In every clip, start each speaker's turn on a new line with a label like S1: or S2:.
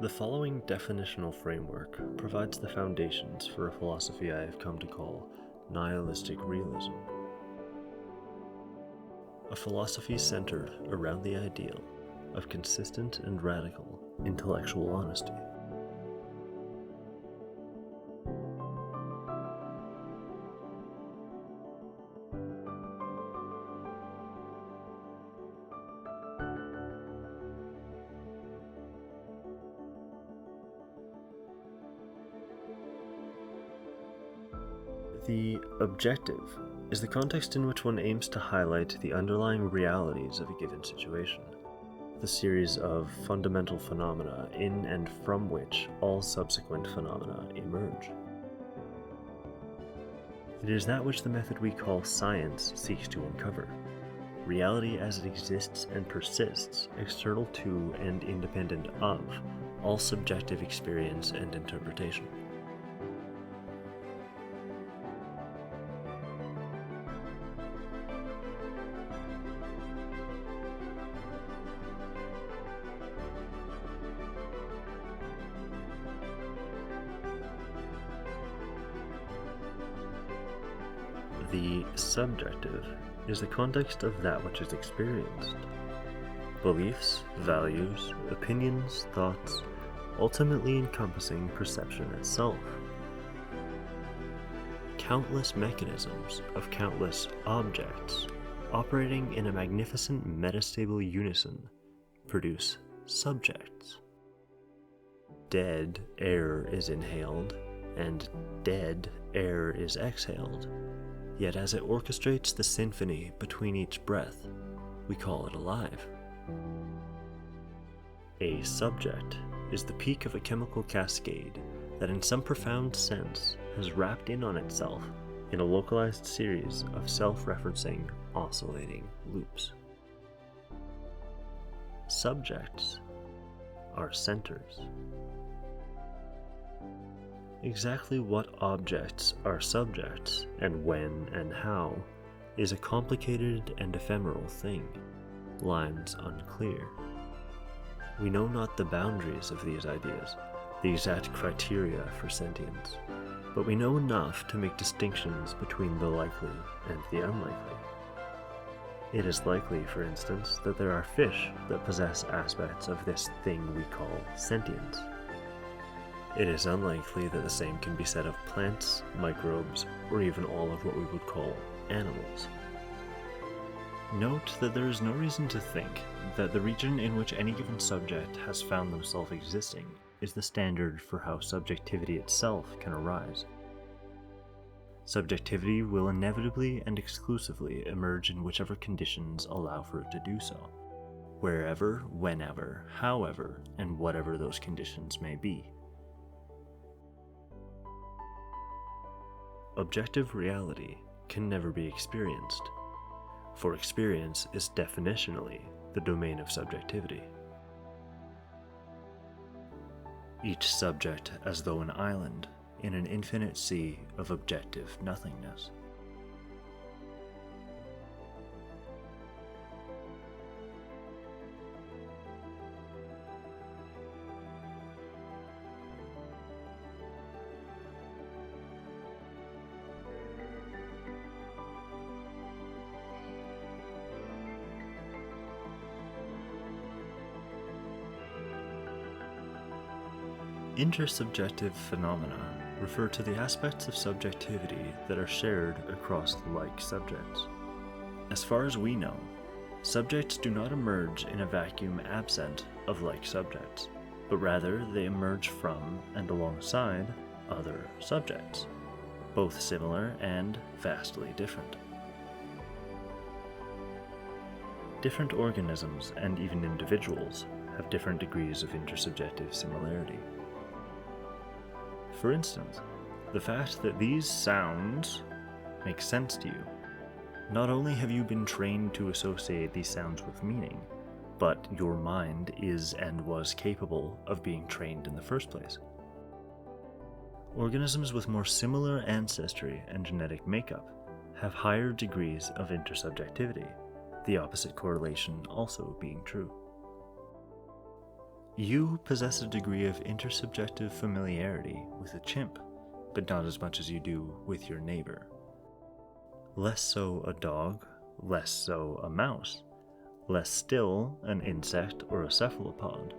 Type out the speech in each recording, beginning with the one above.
S1: The following definitional framework provides the foundations for a philosophy I have come to call nihilistic realism. A philosophy centered around the ideal of consistent and radical intellectual honesty. The objective is the context in which one aims to highlight the underlying realities of a given situation, the series of fundamental phenomena in and from which all subsequent phenomena emerge. It is that which the method we call science seeks to uncover, reality as it exists and persists, external to and independent of all subjective experience and interpretation. The subjective is the context of that which is experienced. Beliefs, values, opinions, thoughts, ultimately encompassing perception itself. Countless mechanisms of countless objects operating in a magnificent metastable unison produce subjects. Dead air is inhaled, and dead air is exhaled. Yet as it orchestrates the symphony between each breath, we call it alive. A subject is the peak of a chemical cascade that in some profound sense has wrapped in on itself in a localized series of self-referencing, oscillating loops. Subjects are centers. Exactly what objects are subjects, and when and how, is a complicated and ephemeral thing, lines unclear. We know not the boundaries of these ideas, the exact criteria for sentience, but we know enough to make distinctions between the likely and the unlikely. It is likely, for instance, that there are fish that possess aspects of this thing we call sentience. It is unlikely that the same can be said of plants, microbes, or even all of what we would call animals. Note that there is no reason to think that the region in which any given subject has found themselves existing is the standard for how subjectivity itself can arise. Subjectivity will inevitably and exclusively emerge in whichever conditions allow for it to do so, wherever, whenever, however, and whatever those conditions may be. Objective reality can never be experienced, for experience is definitionally the domain of subjectivity. Each subject as though an island in an infinite sea of objective nothingness. Intersubjective phenomena refer to the aspects of subjectivity that are shared across like subjects. As far as we know, subjects do not emerge in a vacuum absent of like subjects, but rather they emerge from and alongside other subjects, both similar and vastly different. Different organisms and even individuals have different degrees of intersubjective similarity. For instance, the fact that these sounds make sense to you. Not only have you been trained to associate these sounds with meaning, but your mind is and was capable of being trained in the first place. Organisms with more similar ancestry and genetic makeup have higher degrees of intersubjectivity, the opposite correlation also being true. You possess a degree of intersubjective familiarity with a chimp, but not as much as you do with your neighbor. Less so a dog, less so a mouse, less still an insect or a cephalopod,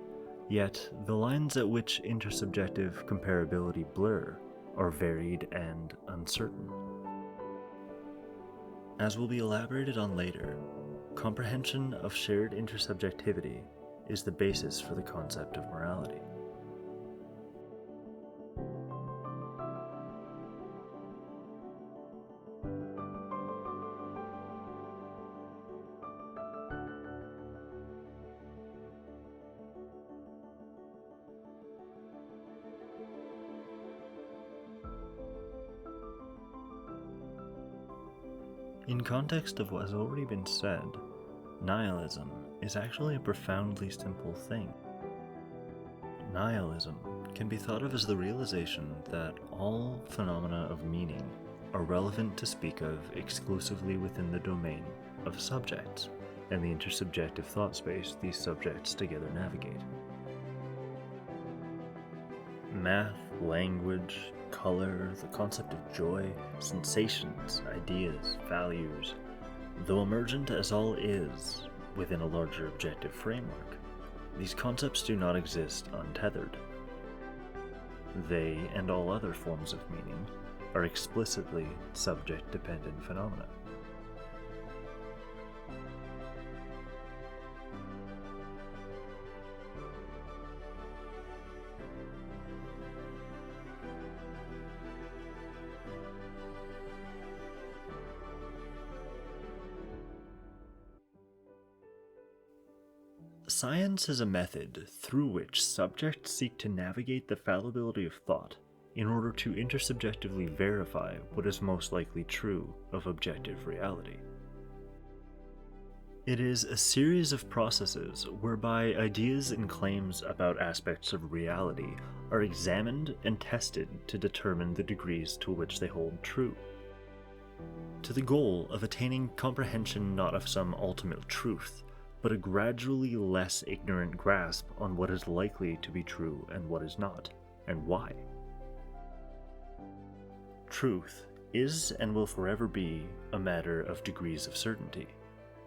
S1: yet the lines at which intersubjective comparability blur are varied and uncertain. As will be elaborated on later, comprehension of shared intersubjectivity is the basis for the concept of morality. In context of what has already been said, nihilism is actually a profoundly simple thing. Nihilism can be thought of as the realization that all phenomena of meaning are relevant to speak of exclusively within the domain of subjects and the intersubjective thought space these subjects together navigate. Math, language, color, the concept of joy, sensations, ideas, values, though emergent as all is within a larger objective framework, these concepts do not exist untethered. They, and all other forms of meaning, are explicitly subject-dependent phenomena. Science is a method through which subjects seek to navigate the fallibility of thought in order to intersubjectively verify what is most likely true of objective reality. It is a series of processes whereby ideas and claims about aspects of reality are examined and tested to determine the degrees to which they hold true, to the goal of attaining comprehension not of some ultimate truth, but a gradually less ignorant grasp on what is likely to be true and what is not, and why. Truth is and will forever be a matter of degrees of certainty,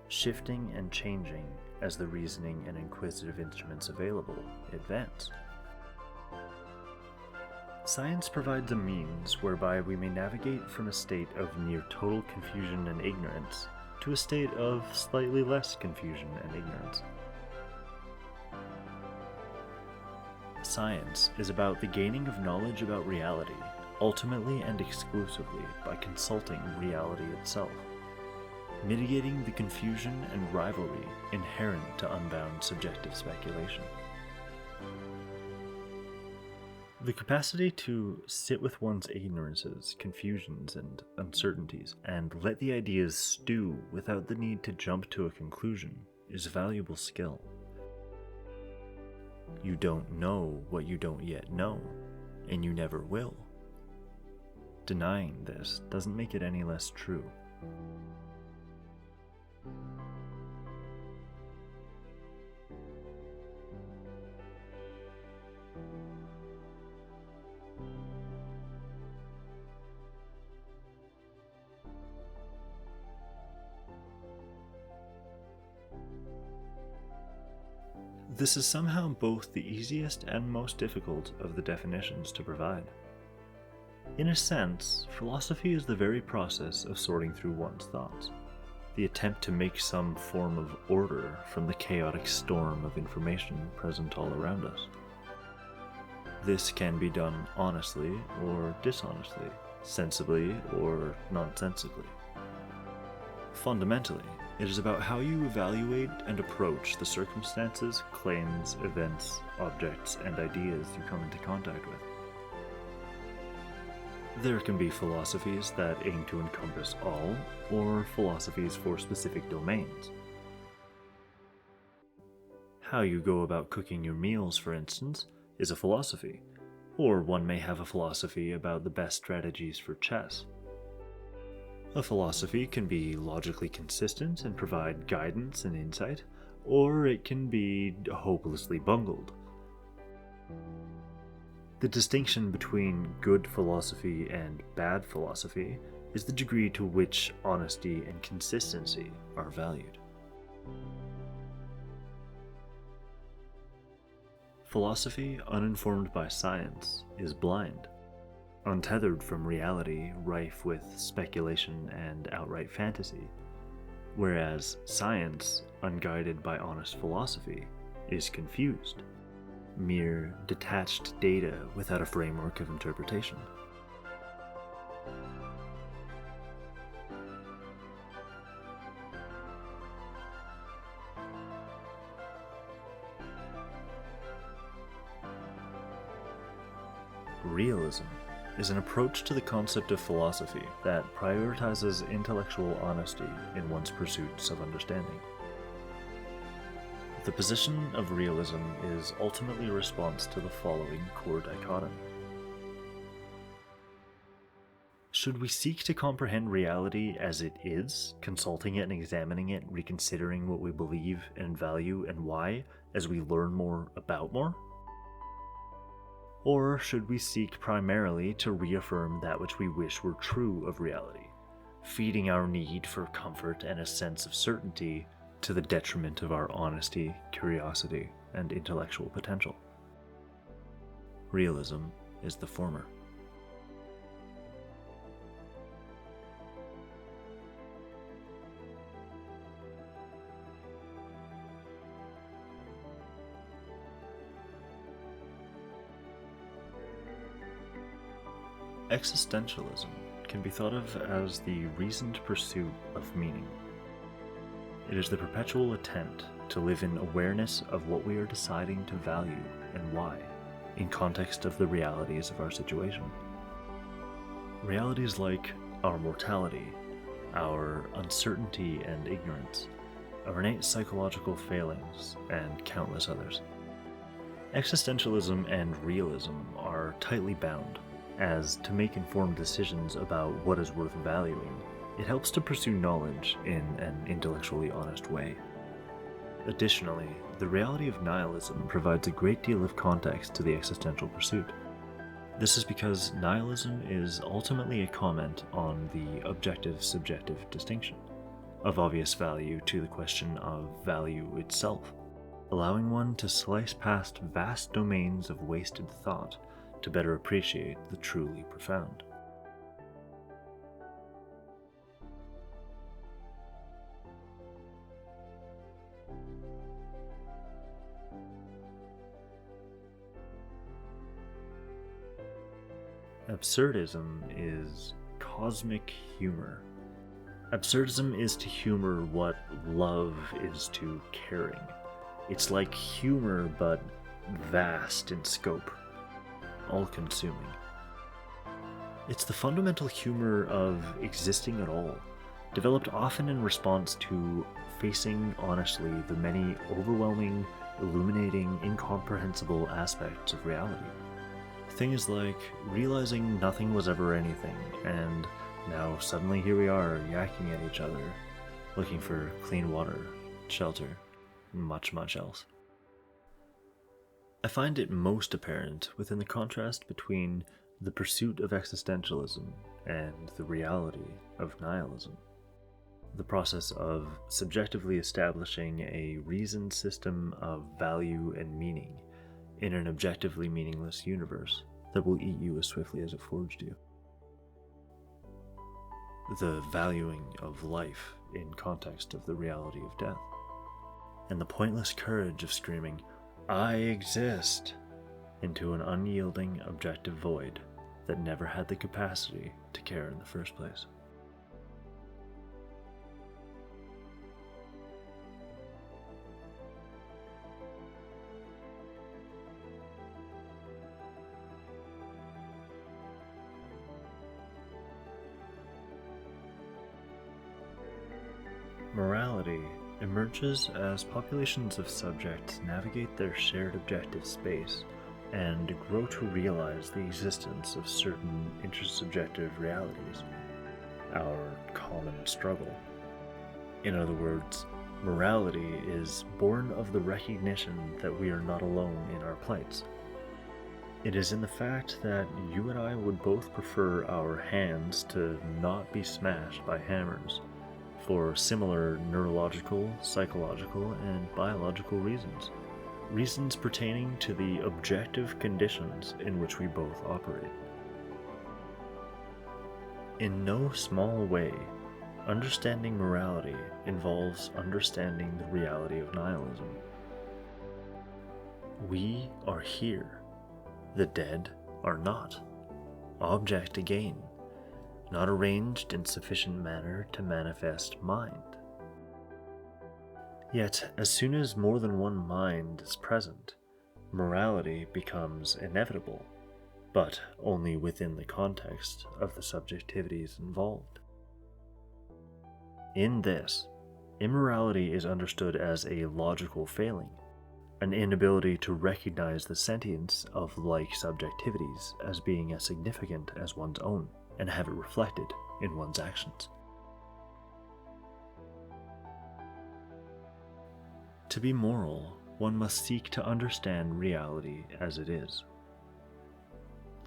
S1: shifting and changing as the reasoning and inquisitive instruments available advance. Science provides a means whereby we may navigate from a state of near total confusion and ignorance to a state of slightly less confusion and ignorance. Science is about the gaining of knowledge about reality, ultimately and exclusively by consulting reality itself, mitigating the confusion and rivalry inherent to unbound subjective speculation. The capacity to sit with one's ignorances, confusions, and uncertainties, and let the ideas stew without the need to jump to a conclusion is a valuable skill. You don't know what you don't yet know, and you never will. Denying this doesn't make it any less true. This is somehow both the easiest and most difficult of the definitions to provide. In a sense, philosophy is the very process of sorting through one's thoughts, the attempt to make some form of order from the chaotic storm of information present all around us. This can be done honestly or dishonestly, sensibly or nonsensically. Fundamentally, it is about how you evaluate and approach the circumstances, claims, events, objects, and ideas you come into contact with. There can be philosophies that aim to encompass all, or philosophies for specific domains. How you go about cooking your meals, for instance, is a philosophy, or one may have a philosophy about the best strategies for chess. A philosophy can be logically consistent and provide guidance and insight, or it can be hopelessly bungled, The distinction between good philosophy and bad philosophy is the degree to which honesty and consistency are valued. Philosophy, uninformed by science, is blind, untethered from reality, rife with speculation and outright fantasy, whereas science, unguided by honest philosophy, is confused, mere detached data without a framework of interpretation. Realism is an approach to the concept of philosophy that prioritizes intellectual honesty in one's pursuits of understanding. The position of realism is ultimately a response to the following core dichotomy. Should we seek to comprehend reality as it is, consulting it and examining it, reconsidering what we believe and value and why as we learn more about more? Or should we seek primarily to reaffirm that which we wish were true of reality, feeding our need for comfort and a sense of certainty to the detriment of our honesty, curiosity, and intellectual potential? Realism is the former. Existentialism can be thought of as the reasoned pursuit of meaning. It is the perpetual attempt to live in awareness of what we are deciding to value and why, in context of the realities of our situation. Realities like our mortality, our uncertainty and ignorance, our innate psychological failings, and countless others. Existentialism and realism are tightly bound, as to make informed decisions about what is worth valuing, it helps to pursue knowledge in an intellectually honest way. Additionally, the reality of nihilism provides a great deal of context to the existential pursuit. This is because nihilism is ultimately a comment on the objective-subjective distinction, of obvious value to the question of value itself, allowing one to slice past vast domains of wasted thought to better appreciate the truly profound. Absurdism is cosmic humor. Absurdism is to humor what love is to caring. It's like humor, but vast in scope, all-consuming. It's the fundamental humor of existing at all, developed often in response to facing honestly the many overwhelming, illuminating, incomprehensible aspects of reality. Things like realizing nothing was ever anything, and now suddenly here we are yakking at each other, looking for clean water, shelter, and much, much else. I find it most apparent within the contrast between the pursuit of existentialism and the reality of nihilism. The process of subjectively establishing a reasoned system of value and meaning in an objectively meaningless universe that will eat you as swiftly as it forged you. The valuing of life in context of the reality of death. And the pointless courage of screaming, "I exist," into an unyielding objective void that never had the capacity to care in the first place. Morality emerges as populations of subjects navigate their shared objective space and grow to realize the existence of certain intersubjective realities, our common struggle. In other words, morality is born of the recognition that we are not alone in our plights, It is in the fact that you and I would both prefer our hands to not be smashed by hammers for similar neurological, psychological, and biological reasons. Reasons pertaining to the objective conditions in which we both operate. In no small way, understanding morality involves understanding the reality of nihilism. We are here. The dead are not. Object again, not arranged in sufficient manner to manifest mind. Yet, as soon as more than one mind is present, morality becomes inevitable, but only within the context of the subjectivities involved. In this, immorality is understood as a logical failing, an inability to recognize the sentience of like subjectivities as being as significant as one's own, and have it reflected in one's actions. To be moral, one must seek to understand reality as it is.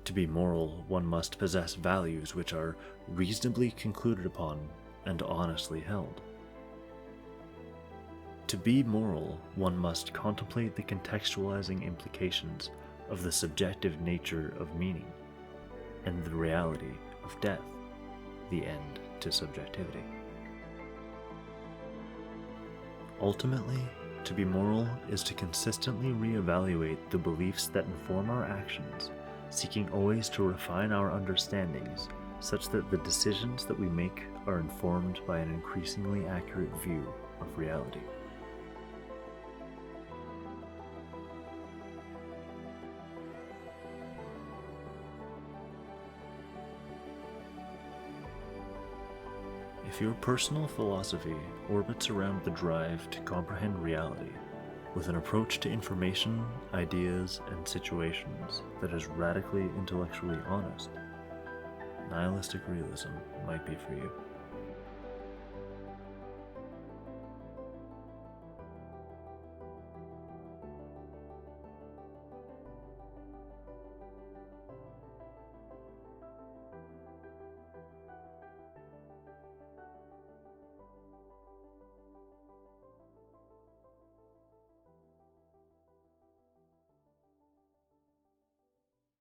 S1: To be moral, one must possess values which are reasonably concluded upon and honestly held. To be moral, one must contemplate the contextualizing implications of the subjective nature of meaning and the reality of death, the end to subjectivity. Ultimately, to be moral is to consistently reevaluate the beliefs that inform our actions, seeking always to refine our understandings such that the decisions that we make are informed by an increasingly accurate view of reality. If your personal philosophy orbits around the drive to comprehend reality with an approach to information, ideas, and situations that is radically intellectually honest, nihilistic realism might be for you.